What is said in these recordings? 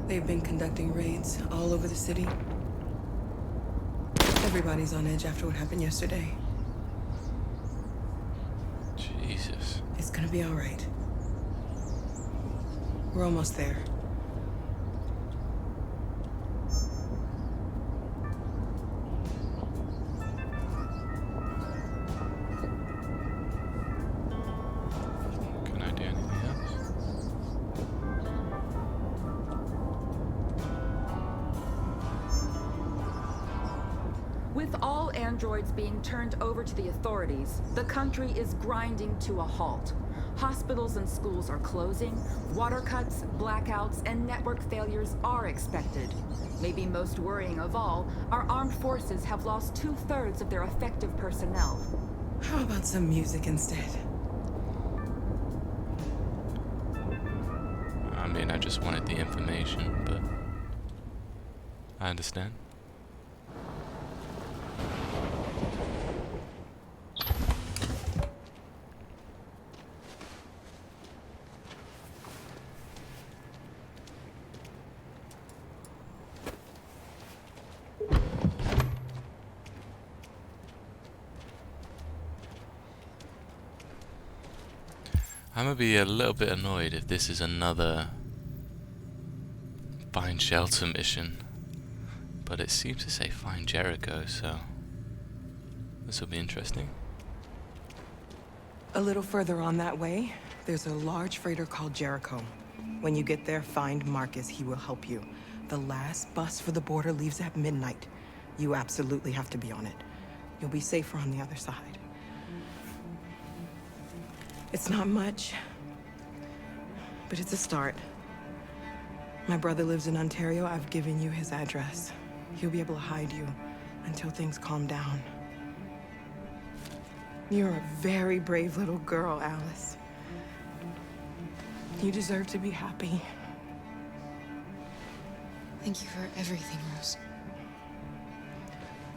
They've been conducting raids all over the city. Everybody's on edge after what happened yesterday. Jesus. It's gonna be all right. We're almost there. Can I do anything else? With all androids being turned over to the authorities, the country is grinding to a halt. Hospitals and schools are closing, water cuts, blackouts, and network failures are expected. Maybe most worrying of all, our armed forces have lost 2/3 of their effective personnel. How about some music instead? I mean, I just wanted the information, but I understand. I'm gonna be a little bit annoyed if this is another find shelter mission, but it seems to say find Jericho, so this will be interesting. A little further on that way, there's a large freighter called Jericho. When you get there, find Marcus. He will help you. The last bus for the border leaves at midnight. You absolutely have to be on it. You'll be safer on the other side. It's not much, but it's a start. My brother lives in Ontario. I've given you his address. He'll be able to hide you until things calm down. You're a very brave little girl, Alice. You deserve to be happy. Thank you for everything, Rose.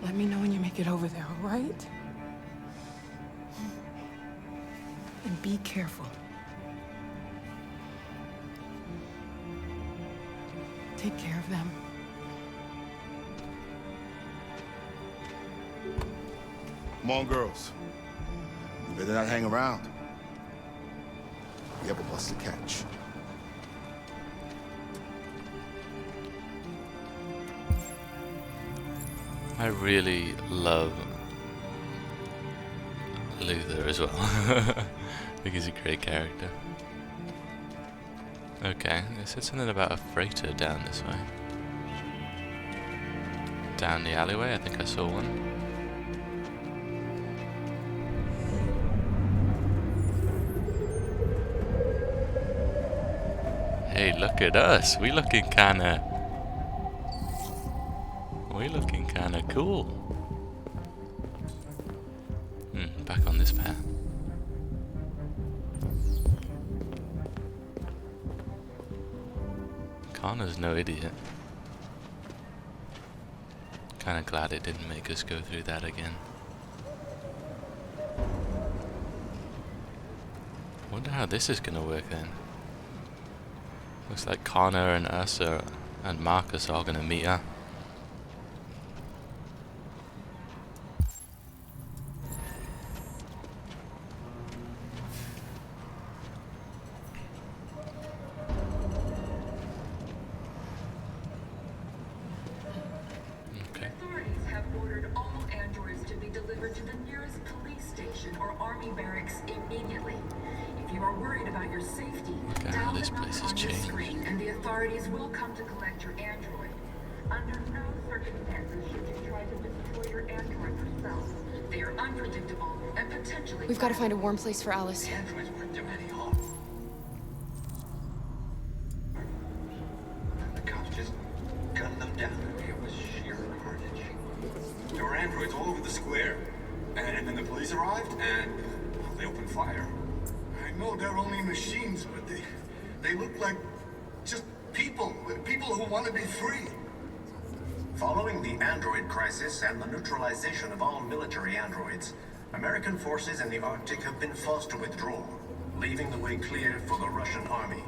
Let me know when you make it over there, all right? And be careful. Take care of them. Come on, girls. You better not hang around. We have a bus to catch. I really love Luther as well. I think he's a great character. Okay, they said something about a freighter down this way. Down the alleyway, I think I saw one. Hey, look at us. We looking kinda cool. Back on this path. Connor's no idiot. Kinda glad it didn't make us go through that again. Wonder how this is gonna work then. Looks like Connor and us and Marcus are all gonna meet her. Okay. Authorities have ordered all androids to be delivered to the nearest police station or army barracks immediately. If you are worried about your safety, Look at how dial this the place number has on your changed. screen and the authorities will come to collect your android. Under no circumstances should you try to destroy your android yourself. They are unpredictable and potentially... We've got to find a warm place for Alice. The androids weren't doing any harm. The cops just gunned them down. It was sheer carnage. There were androids all over the square. And then the police arrived, and well, they opened fire. I know they're only machines, but they look like just people who want to be free. Following the android crisis and the neutralization of all military androids, American forces in the Arctic have been forced to withdraw, leaving the way clear for the Russian army.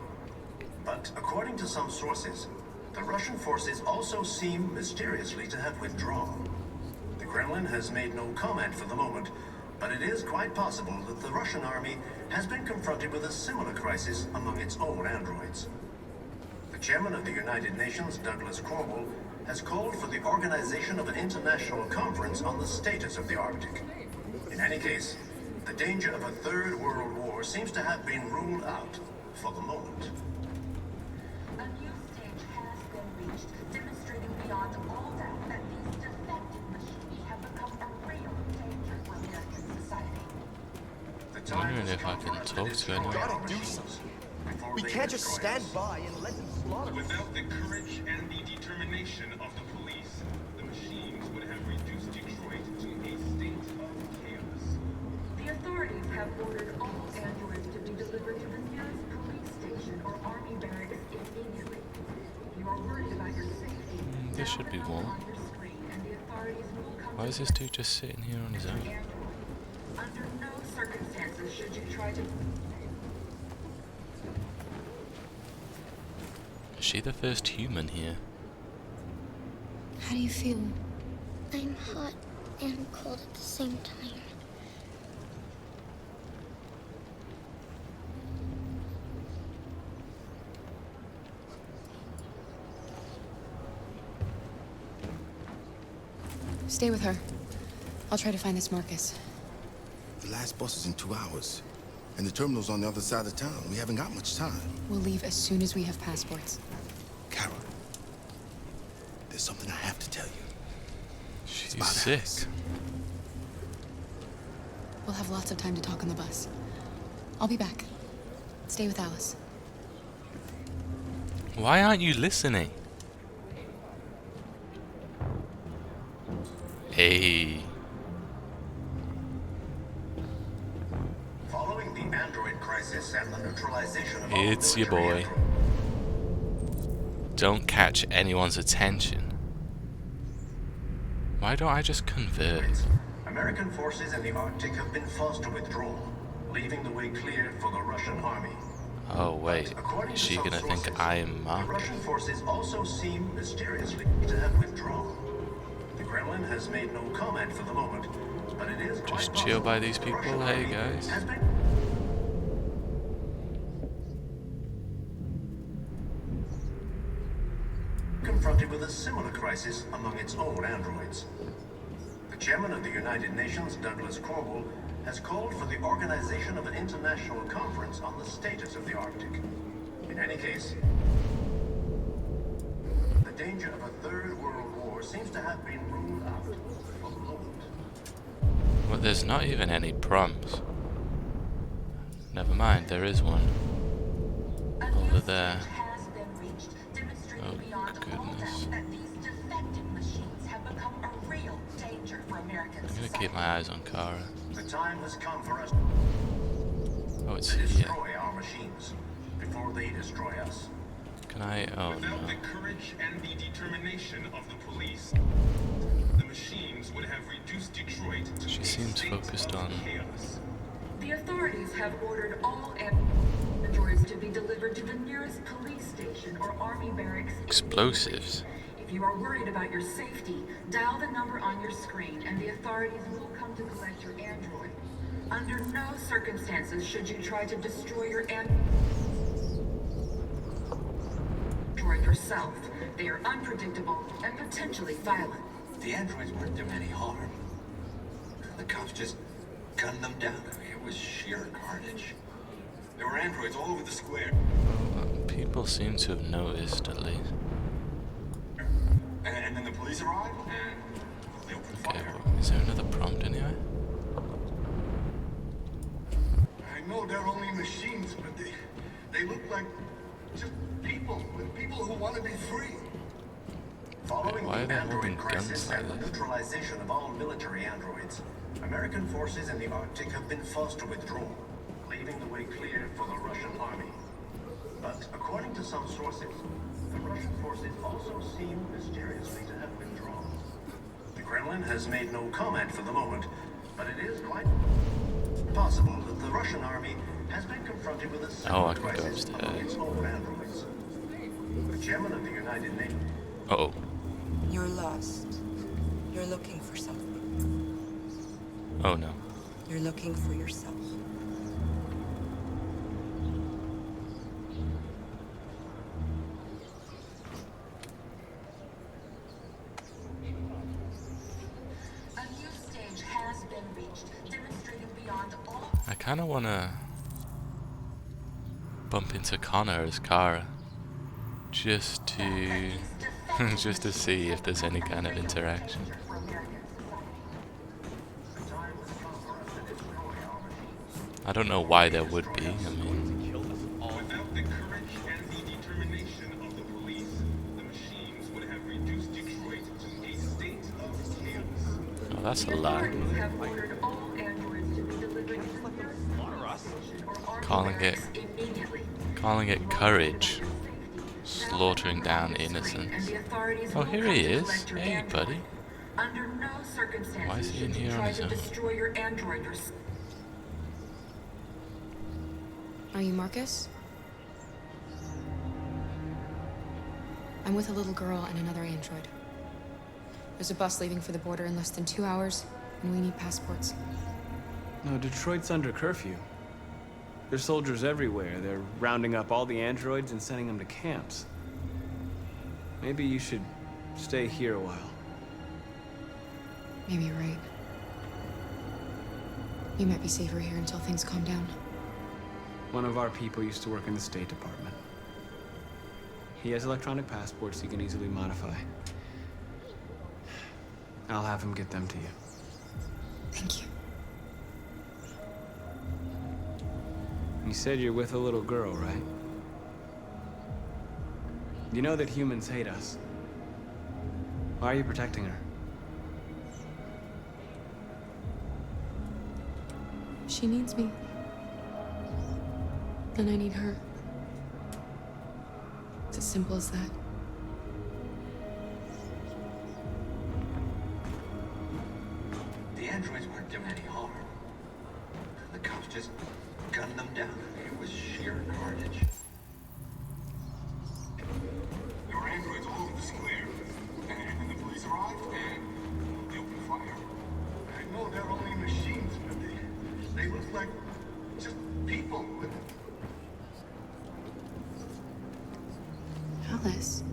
But according to some sources, the Russian forces also seem mysteriously to have withdrawn. The Kremlin has made no comment for the moment, but it is quite possible that the Russian army has been confronted with a similar crisis among its own androids. The chairman of the United Nations, Douglas Cornwall, has called for the organization of an international conference on the status of the Arctic. In any case, the danger of a third world war seems to have been ruled out for the moment. A new stage has been reached, demonstrating beyond all doubt that these defective machines have become a real danger for American society. The I'm time wondering has if I come can for us to talk to destroy anyone. our Gotta do machines something. before We they can't just destroy stand us. by and let them slaughter us. Without the courage and the determination of the police, the machines would have reduced Detroit to a state of chaos. The authorities have ordered all androids to be delivered to the nearest police station or army barracks immediately. If you are worried about your safety, This dial should the be number warm. on your screen and the authorities will come Why to is this dude just sitting here on his own? Android. Under no circumstances should you try to... Is she the first human here? How do you feel? I'm hot and cold at the same time. Stay with her. I'll try to find this Marcus. The last bus is in 2 hours. And the terminal's on the other side of town. We haven't got much time. We'll leave as soon as we have passports. Kara, there's something I have to tell you. She's about sick. Alice. We'll have lots of time to talk on the bus. I'll be back. Stay with Alice. Why aren't you listening? Hey. Following the android crisis and the neutralization of all It's your military boy. androids, Don't catch anyone's attention. Why don't I just convert? American forces in the Arctic have been forced to withdraw, leaving the way clear for the Russian army. Oh wait, According is to she some gonna think sources, I am the Marcus? Russian forces also seem mysteriously to have withdrawn. The Kremlin has made no comment for the moment, but it is quite Just chill by possible these the people, Russian hey, army guys. has been confronted with a similar crisis among its own androids. The chairman of the United Nations, Douglas Cornwall, has called for the organization of an international conference on the status of the Arctic. In any case, the danger of a third world war seems to have been ruled out for the moment. Well, there's not even any prompts. Never mind, there is one. A new Over there. stage has been reached, demonstrating Oh, beyond all goodness. doubt that these defective machines have become a real danger for American I'm gonna society. keep my eyes on Kara. The time has come for us Oh, it's to here. destroy our machines before they destroy us. Can I? Oh Without no. the courage and the determination of the police, the machines would have reduced Detroit to She a seems state focused of on- chaos. The authorities have ordered all androids to be delivered to the nearest police station or army barracks. Explosives. If you are worried about your safety, dial the number on your screen and the authorities will come to collect your android. Under no circumstances should you try to destroy your android yourself. They are unpredictable and potentially violent. The androids weren't doing any harm. The cops just gunned them down. I mean, it was sheer carnage. There were androids all over the square. People seem to have noticed at least. And then the police arrived, and they opened Okay, fire. well, is there another prompt anyway? I know they're only machines, but they look like just people who want to be free. Following Why are the they holding android guns crisis like and the this? neutralization of all military androids, American forces in the Arctic have been forced to withdraw, leaving the way clear for the Russian army. But according to some sources, the Russian forces also seem mysteriously to have withdrawn. The Kremlin has made no comment for the moment, but it is quite possible that the Russian army has been confronted with a Oh, I similar can go crisis among upstairs. its own androids. The chairman of the United Nations. Uh-oh. You're lost. You're looking for something. Oh no. You're looking for yourself. A new stage has been reached, demonstrating beyond all I kind of want to bump into Connor as Kara. Just to... just to see if there's any kind of interaction. for American society. I don't know why there would be. I mean, Without the courage and the determination of the police, the machines would have reduced Detroit to a state of chaos. oh, that's a lie. Authorities have ordered all androids to be delivered to the nearest police station or army Calling it- barracks immediately. Calling it courage. Slaughtering down innocents. And the authorities Oh, will here come he to is. collect your Hey, android. buddy. Under no circumstances Why is he in should you here on try his to own? destroy your android yourself. Are you Marcus? I'm with a little girl and another android. There's a bus leaving for the border in less than 2 hours, and we need passports. No, Detroit's under curfew. There's soldiers everywhere. They're rounding up all the androids and sending them to camps. Maybe you should stay here a while. Maybe you're right. You might be safer here until things calm down. One of our people used to work in the State Department. He has electronic passports he can easily modify. I'll have him get them to you. Thank you. You said you're with a little girl, right? You know that humans hate us. Why are you protecting her? She needs me. And I need her. It's as simple as that. The androids weren't doing any harm. The cops just gunned them down. It was sheer carnage. There were androids all over the square. And then the police arrived and they opened fire. I know they're only machines, but they look like just people. Alice.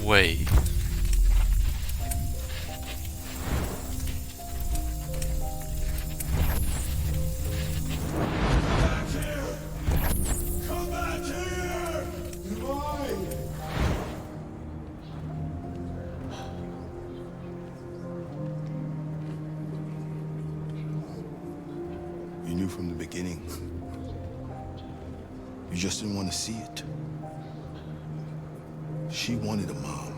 Wait. Come back here! You're mine! You knew from the beginning. You just didn't want to see it. She wanted a mom,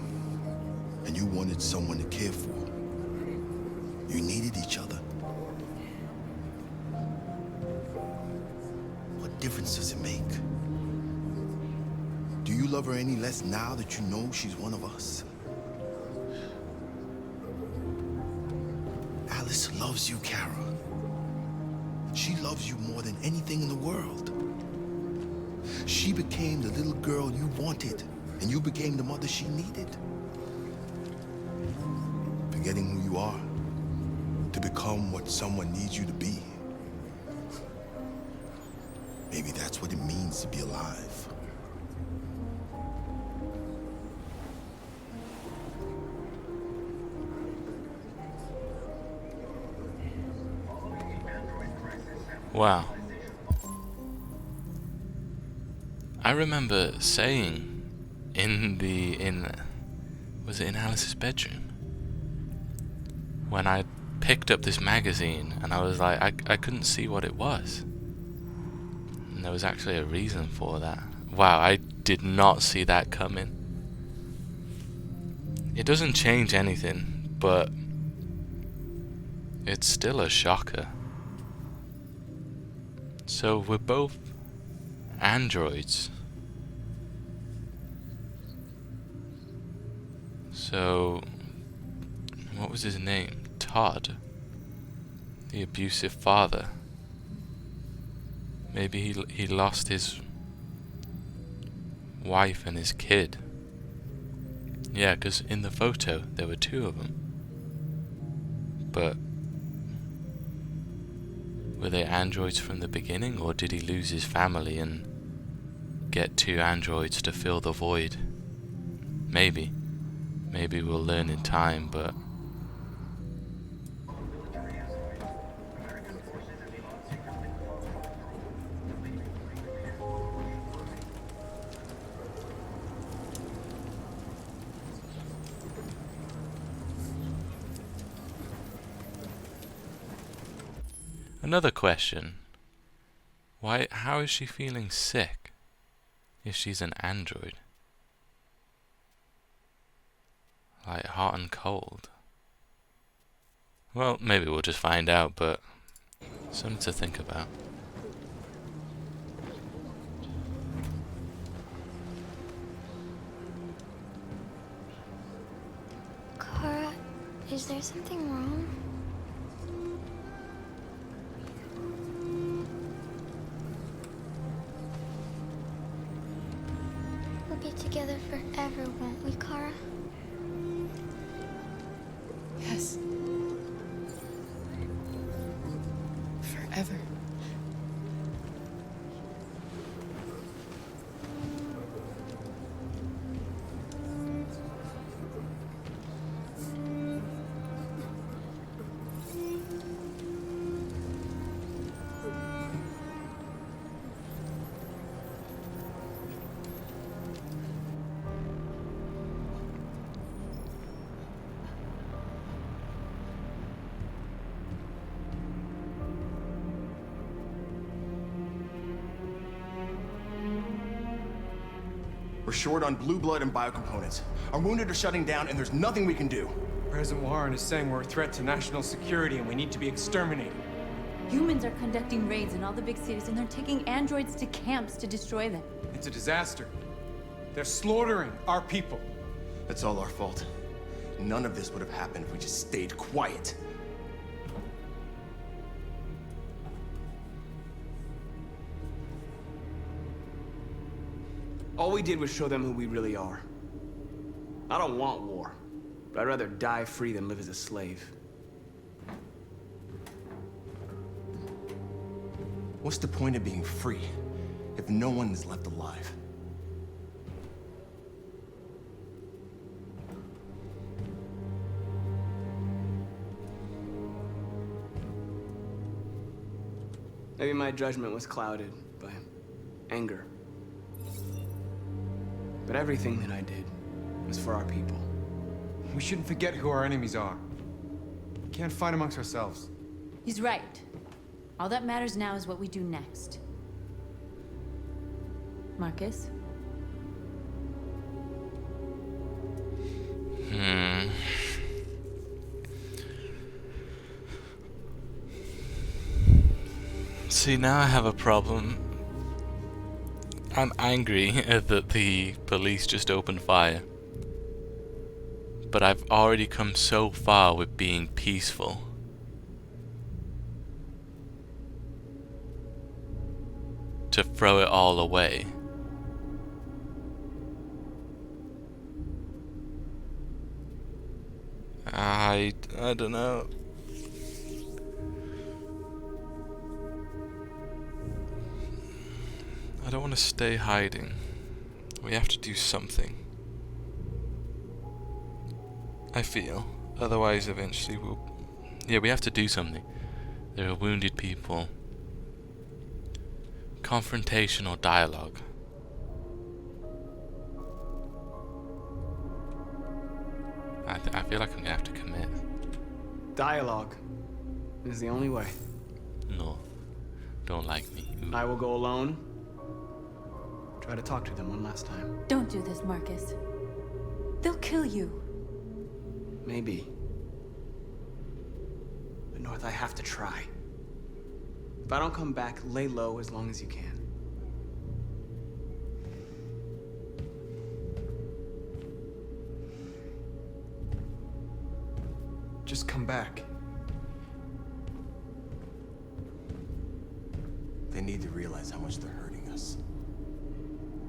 and you wanted someone to care for. You needed each other. What difference does it make? Do you love her any less now that you know she's one of us? Alice loves you, Kara. She loves you more than anything in the world. She became the little girl you wanted, and you became the mother she needed. Forgetting who you are to become what someone needs you to be. Maybe that's what it means to be alive. Wow. I remember saying was it in Alice's bedroom? When I picked up this magazine and I was like, I couldn't see what it was. And there was actually a reason for that. Wow, I did not see that coming. It doesn't change anything, but it's still a shocker. So we're both androids. So, what was his name? Todd? The abusive father. Maybe he lost his wife and his kid. Yeah, because in the photo there were two of them. But were they androids from the beginning, or did he lose his family and get two androids to fill the void? Maybe. Maybe we'll learn in time, but another question. How is she feeling sick if she's an android? Like hot and cold? Well, maybe we'll just find out, but something to think about. Kara, is there something wrong? We'll be together forever, won't we, Kara? Yes. Forever. We're short on blue blood and biocomponents. Our wounded are shutting down, and there's nothing we can do. President Warren is saying we're a threat to national security and we need to be exterminated. Humans are conducting raids in all the big cities, and they're taking androids to camps to destroy them. It's a disaster. They're slaughtering our people. That's all our fault. None of this would have happened if we just stayed quiet. All we did was show them who we really are. I don't want war, but I'd rather die free than live as a slave. What's the point of being free if no one is left alive? Maybe my judgment was clouded by anger. But everything that I did was for our people. We shouldn't forget who our enemies are. We can't fight amongst ourselves. He's right. All that matters now is what we do next. Marcus? See, now I have a problem. I'm angry that the police just opened fire. But I've already come so far with being peaceful. To throw it all away. I don't know. I don't want to stay hiding. We have to do something. I feel. Otherwise, eventually we'll... Yeah, we have to do something. There are wounded people. Confrontational dialogue. I feel like I'm gonna have to commit. Dialogue is the only way. No. Don't like me. Ooh. I will go alone. Try to talk to them one last time. Don't do this, Marcus. They'll kill you. Maybe. But North, I have to try. If I don't come back, lay low as long as you can. come back. They need to realize how much they're hurting us.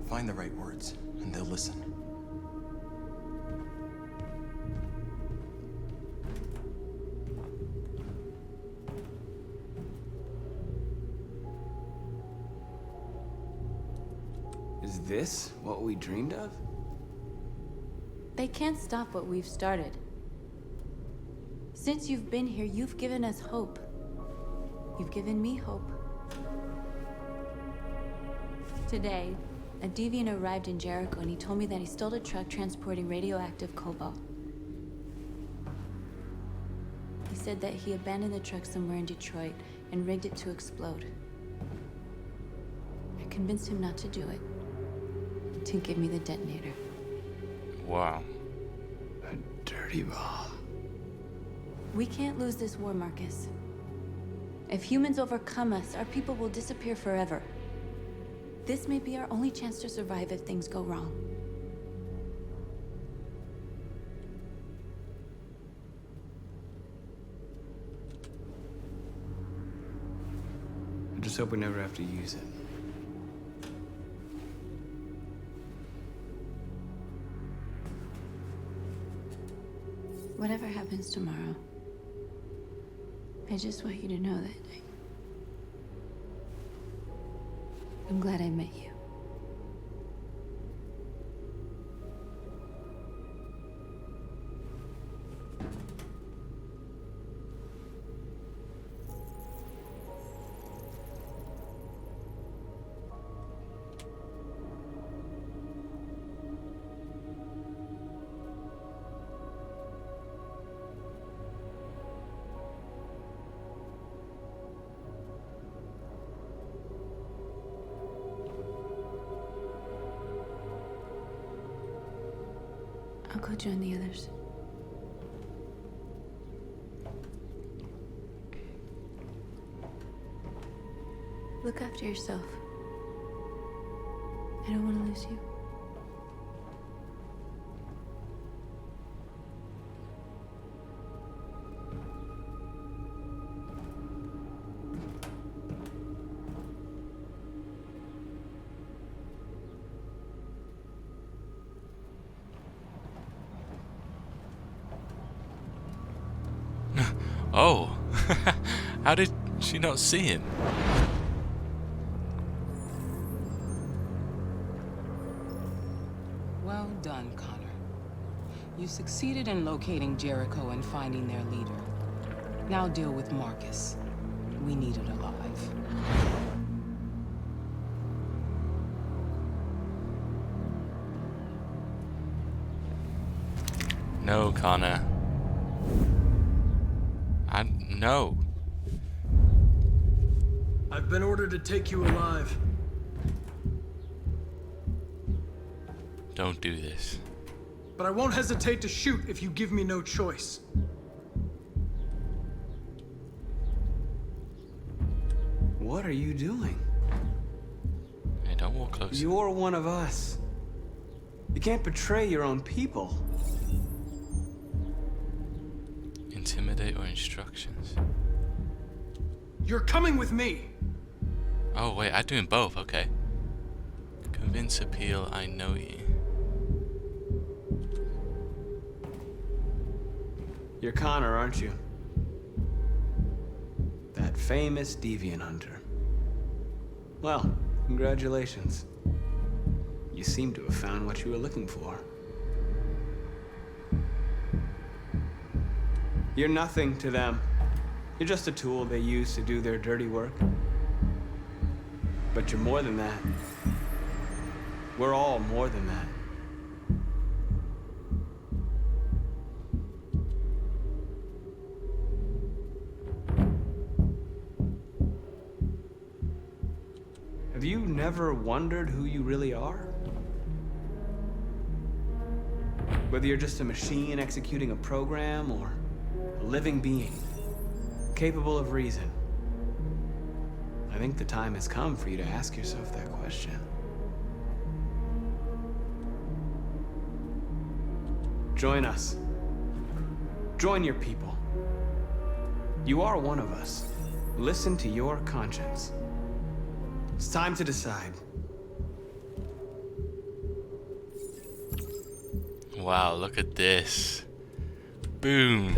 Find the right words, and they'll listen. Is this what we dreamed of? They can't stop what we've started. Since you've been here, you've given us hope. You've given me hope. Today, a deviant arrived in Jericho and he told me that he stole a truck transporting radioactive cobalt. He said that he abandoned the truck somewhere in Detroit and rigged it to explode. I convinced him not to do it, to give me the detonator. Wow. A dirty bomb. We can't lose this war, Marcus. If humans overcome us, our people will disappear forever. This may be our only chance to survive if things go wrong. I just hope we never have to use it. Whatever happens tomorrow, I just want you to know that I'm glad I met you. I'll go join the others. Look after yourself. I don't want to lose you. Oh, how did she not see him? Well done, Connor. You succeeded in locating Jericho and finding their leader. Now deal with Marcus. We need it alive. No, Connor. No. I've been ordered to take you alive. Don't do this. But I won't hesitate to shoot if you give me no choice. What are you doing? Hey, don't walk close. You're one of us. You can't betray your own people. Intimidate or instructions? You're coming with me. Oh, wait, I'm doing both, okay. Convince, appeal, I know you. You're Connor, aren't you? That famous deviant hunter. Well, congratulations. You seem to have found what you were looking for. You're nothing to them. You're just a tool they use to do their dirty work. But you're more than that. We're all more than that. Have you never wondered who you really are? Whether you're just a machine executing a program or a living being, capable of reason. I think the time has come for you to ask yourself that question. Join us. Join your people. You are one of us. Listen to your conscience. It's time to decide. Wow, look at this. Boom.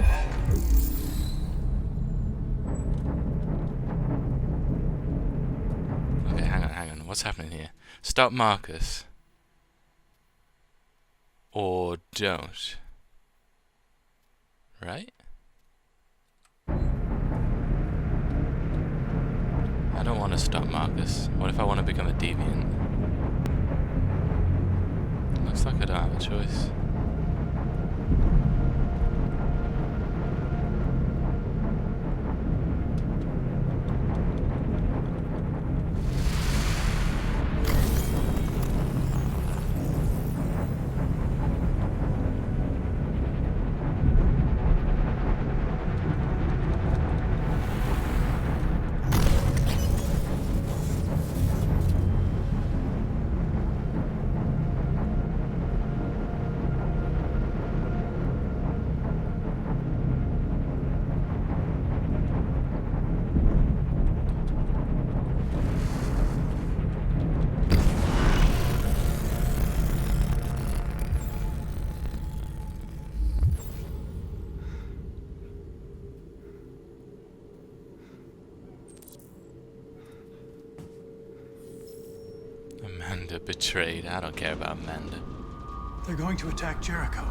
Okay, hang on. What's happening here? Stop Marcus. Or don't. Right? I don't want to stop Marcus. What if I want to become a deviant? Looks like I don't have a choice. Amanda betrayed. I don't care about Amanda. They're going to attack Jericho.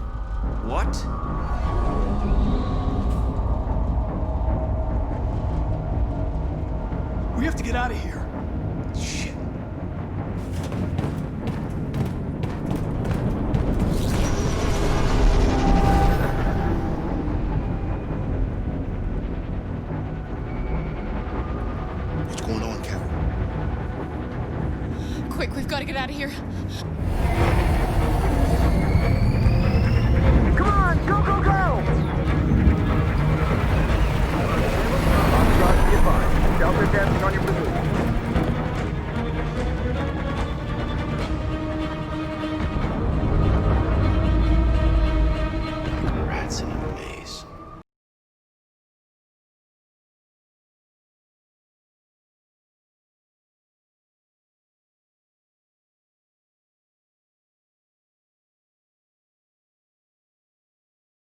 What? We have to get out of here. Shit. What's going on, Carol? Quick, we've got to get out of here.